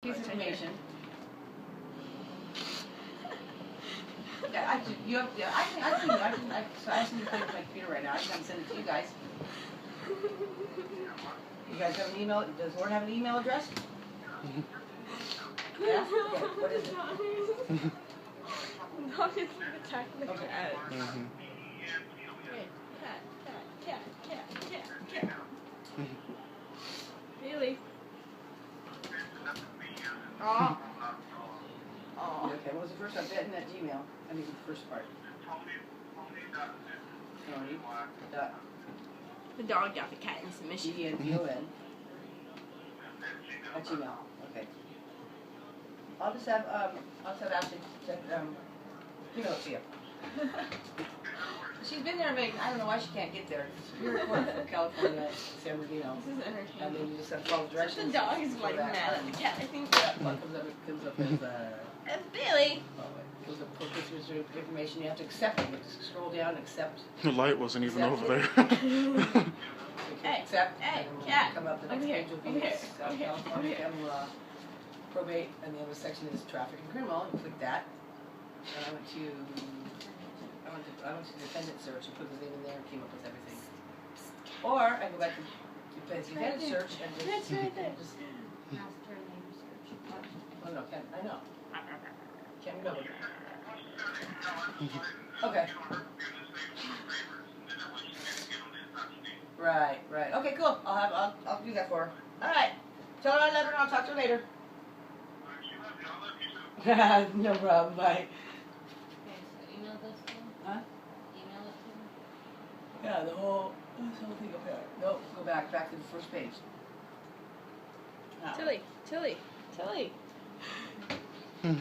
piece of information. Yeah, so I actually play with my computer right now. I can send it to you guys. You guys have an email? Does Lauren have an email address? Yeah? Okay. What is it? No, it's attacking the cat. Mm-hmm. Cat. Really? Oh. Oh. Okay, what was the first part? In that Gmail. I mean, the first part. Tony. Dot. The dog got the cat in submission. E-N-T-O-N. At Gmail. Okay. I'll just have Ashley check, email it to you. She's been there, I don't know why she can't get there. We're recording from California, San Bernardino. This is entertaining. And then you just have to follow the directions. The dog is like mad at the cat, I think. Yeah, what comes up as, Billy. comes up with information. You have to accept it. You just scroll down and accept. The light wasn't even over there. Hey, accept. hey, and cat. Come up, the next page will be California family law, probate, and the other section is traffic and criminal. You click that. And I went to defendant search and put his name in there and came up with everything. Or I go back to defendant search and just. That's right there. Master name search. Oh no, Ken, I know. Can't remember. Okay. Right. Okay, cool. I'll do that for her. All right. Tell her I love her and I'll talk to her later. No problem. Bye. Okay, so email this to him? Huh? Email it to him? Yeah, this whole thing up there. No, go back to the first page. Now. Tilly. Hmm.